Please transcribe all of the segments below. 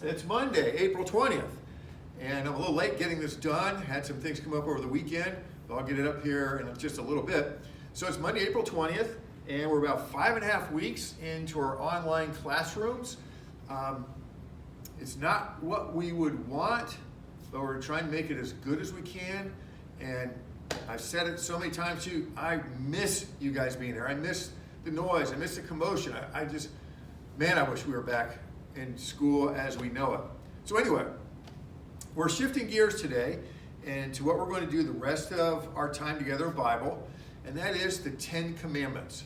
It's Monday, April 20th, and I'm a little late getting this done. Had some things come up over the weekend, but I'll get it up here in just a little bit. So it's Monday, April 20th, and we're about 5.5 weeks into our online classrooms. It's not what we would want, but we're trying to make it as good as we can. And I've said it so many times too, I miss you guys being here. I miss the noise, I miss the commotion. I wish we were back in school as we know it. So anyway, we're shifting gears today into what we're going to do the rest of our time together in Bible, and that is the 10 Commandments.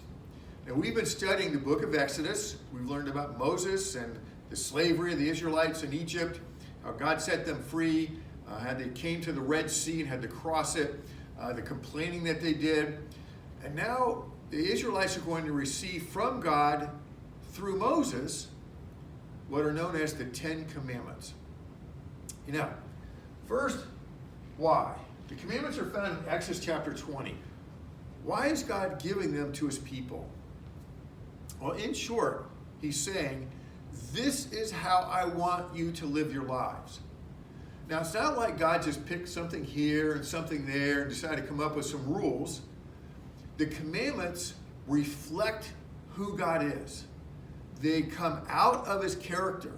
Now, we've been studying the book of Exodus. We've learned about Moses and the slavery of the Israelites in Egypt, how God set them free, how they came to the Red Sea and had to cross it, the complaining that they did. And now the Israelites are going to receive from God through Moses what are known as the 10 Commandments. Now, first, why? The commandments are found in Exodus chapter 20. Why is God giving them to his people? Well, in short, he's saying, this is how I want you to live your lives. Now, it's not like God just picked something here and something there and decided to come up with some rules. The commandments reflect who God is. They come out of his character.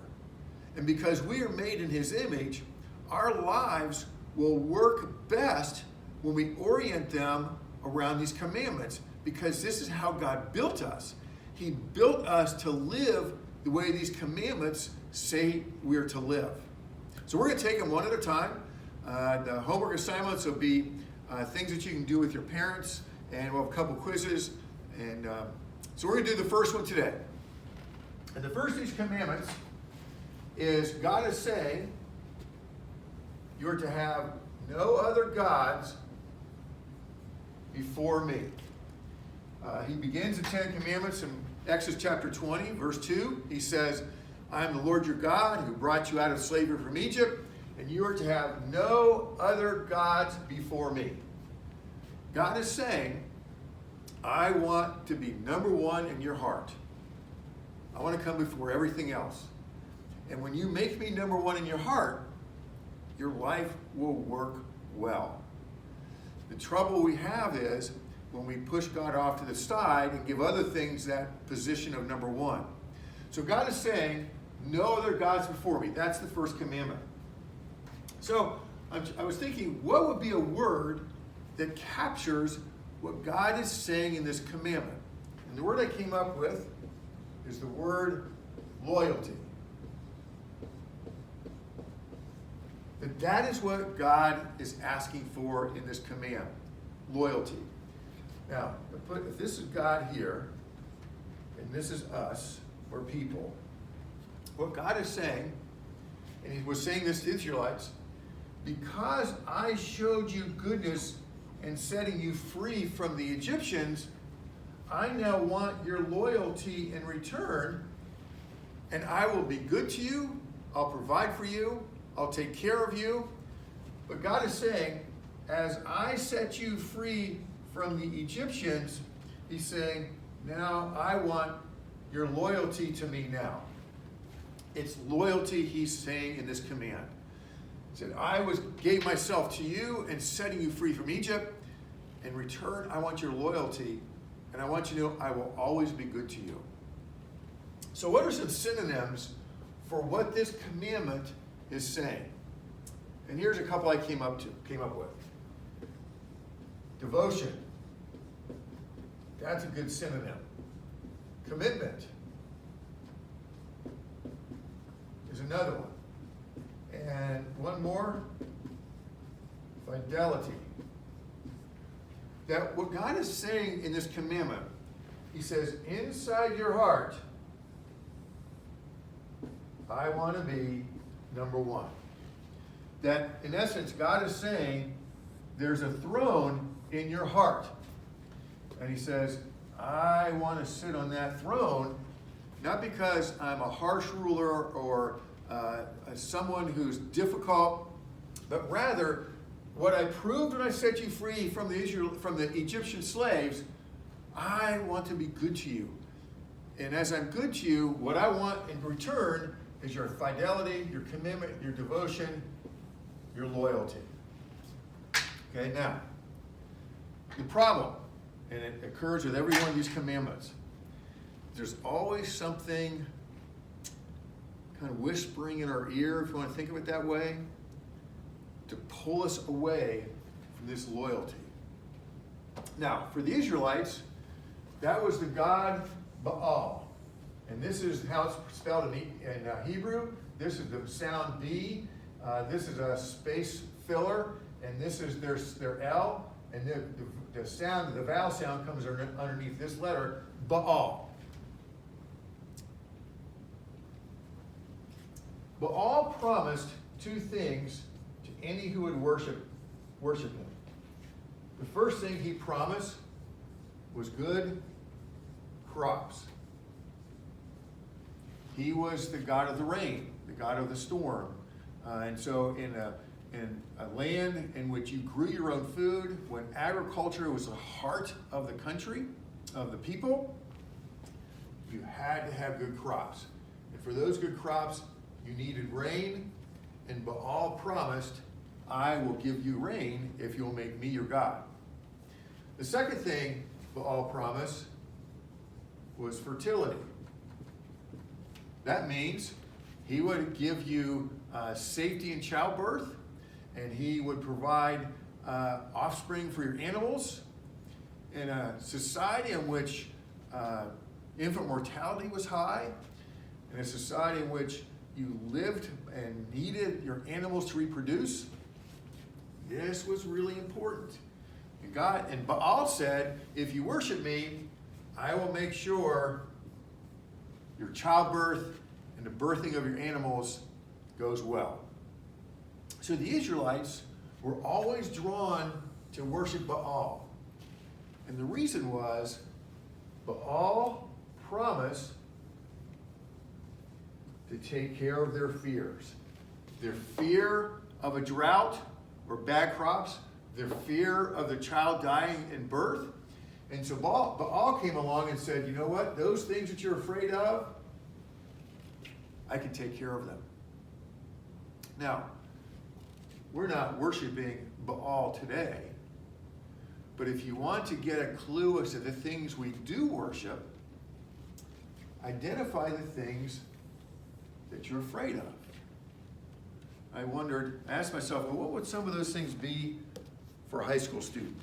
And because we are made in his image, our lives will work best when we orient them around these commandments, because this is how God built us. He built us to live the way these commandments say we're to live. So we're going to take them one at a time. The homework assignments will be things that you can do with your parents, and we'll have a couple quizzes. And so we're going to do the first one today. And the first of these commandments is God is saying you're to have no other gods before me. He begins the 10 Commandments in Exodus chapter 20, verse 2. He says, I am the Lord your God who brought you out of slavery from Egypt, and you are to have no other gods before me. God is saying, I want to be number one in your heart. I want to come before everything else. And when you make me number one in your heart, your life will work well. The trouble we have is when we push God off to the side and give other things that position of number one. So God is saying, no other gods before me. That's the first commandment. So I was thinking, what would be a word that captures what God is saying in this commandment? And the word I came up with is the word loyalty. That is what God is asking for in this command, loyalty. Now, if this is God here, and this is us, we're people, what God is saying, and he was saying this to the Israelites, because I showed you goodness in setting you free from the Egyptians, I now want your loyalty in return, and I will be good to you, I'll provide for you, I'll take care of you. But God is saying, as I set you free from the Egyptians, he's saying, now I want your loyalty to me now. It's loyalty he's saying in this command. He said, gave myself to you and setting you free from Egypt. In return, I want your loyalty, and I want you to know I will always be good to you. So what are some synonyms for what this commandment is saying? And here's a couple I came up with. Devotion. That's a good synonym. Commitment is another one. And one more, fidelity. That what God is saying in this commandment, he says, inside your heart, I want to be number one. That, in essence, God is saying, there's a throne in your heart. And he says, I want to sit on that throne, not because I'm a harsh ruler or someone who's difficult, but rather, what I proved when I set you free from the Egyptian slaves, I want to be good to you. And as I'm good to you, what I want in return is your fidelity, your commitment, your devotion, your loyalty. Okay, now, the problem, and it occurs with every one of these commandments, there's always something kind of whispering in our ear, if you want to think of it that way, to pull us away from this loyalty. Now, for the Israelites, that was the god Baal. And this is how it's spelled in Hebrew. This is the sound B. This is a space filler. And this is their L. And the sound, the vowel sound comes underneath this letter, Baal. Baal promised two things to any who would worship him. The first thing he promised was good crops. He was the god of the rain, the god of the storm. And so in a land in which you grew your own food, when agriculture was the heart of the country, of the people, you had to have good crops. And for those good crops, you needed rain, and Baal promised, I will give you rain if you'll make me your God. The second thing Baal promised was fertility. That means he would give you safety in childbirth, and he would provide offspring for your animals. In a society in which infant mortality was high, in a society in which you lived and needed your animals to reproduce, this was really important. And Baal said, if you worship me, I will make sure your childbirth and the birthing of your animals goes well. So the Israelites were always drawn to worship Baal. And the reason was Baal promised to take care of their fears. Their fear of a drought or bad crops, their fear of the child dying in birth. And so Baal came along and said, you know what? Those things that you're afraid of, I can take care of them. Now, we're not worshiping Baal today, but if you want to get a clue as to the things we do worship, identify the things that you're afraid of. I asked myself, well, what would some of those things be for a high school student?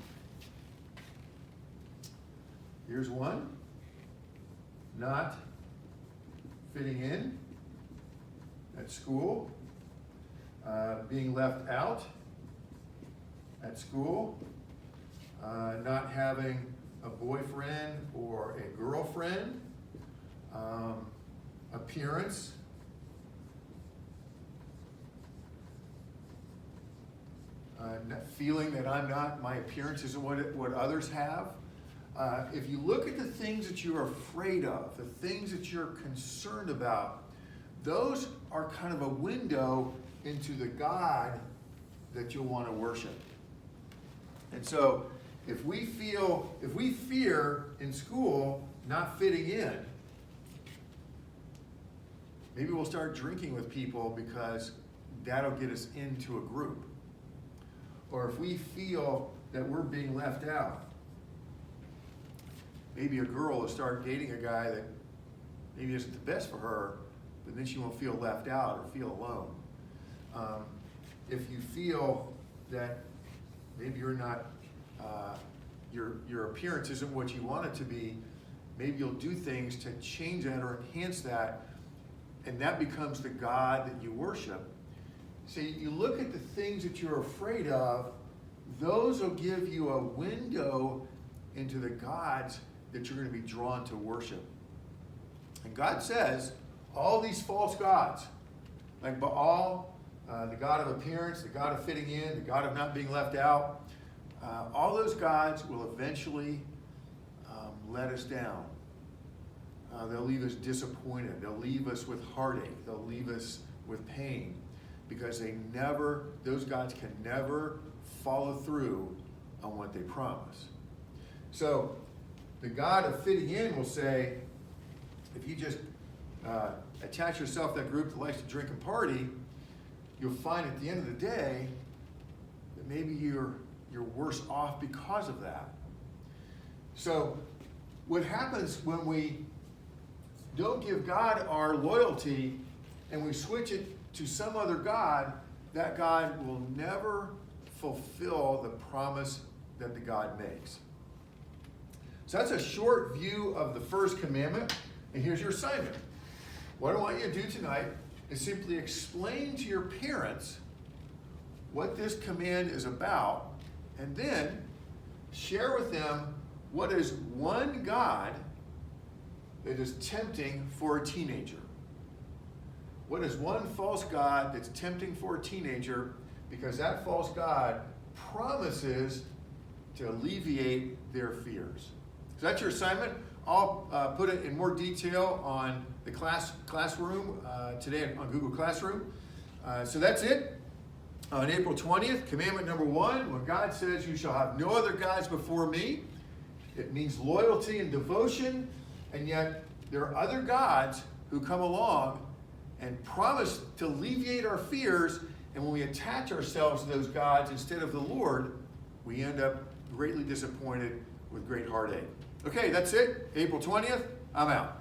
Here's one: not fitting in at school, being left out at school, not having a boyfriend or a girlfriend, appearance, feeling that my appearance isn't what others have. If you look at the things that you're afraid of, the things that you're concerned about, those are kind of a window into the God that you'll want to worship. And so if we fear in school not fitting in, maybe we'll start drinking with people because that'll get us into a group. Or if we feel that we're being left out, maybe a girl will start dating a guy that maybe isn't the best for her, but then she won't feel left out or feel alone. If you feel that maybe you're not, your appearance isn't what you want it to be, maybe you'll do things to change that or enhance that, and that becomes the God that you worship. See, you look at the things that you're afraid of, those will give you a window into the gods that you're going to be drawn to worship. And God says, all these false gods, like Baal, the god of appearance, the god of fitting in, the god of not being left out, all those gods will eventually let us down. They'll leave us disappointed. They'll leave us with heartache. They'll leave us with pain, because those gods can never follow through on what they promise. So the God of fitting in will say, if you just attach yourself to that group that likes to drink and party, you'll find at the end of the day that maybe you're worse off because of that. So what happens when we don't give God our loyalty and we switch it to some other God, that God will never fulfill the promise that the God makes. So that's a short view of the first commandment, and here's your assignment. What I want you to do tonight is simply explain to your parents what this command is about, and then share with them what is one God that is tempting for a teenager. What is one false God that's tempting for a teenager, because that false God promises to alleviate their fears. So that's your assignment. I'll put it in more detail on the classroom today on Google Classroom. So that's it. On April 20th, commandment number 1, when God says you shall have no other gods before me, it means loyalty and devotion, and yet there are other gods who come along and promise to alleviate our fears, and when we attach ourselves to those gods instead of the Lord, we end up greatly disappointed with great heartache. Okay, that's it. April 20th, I'm out.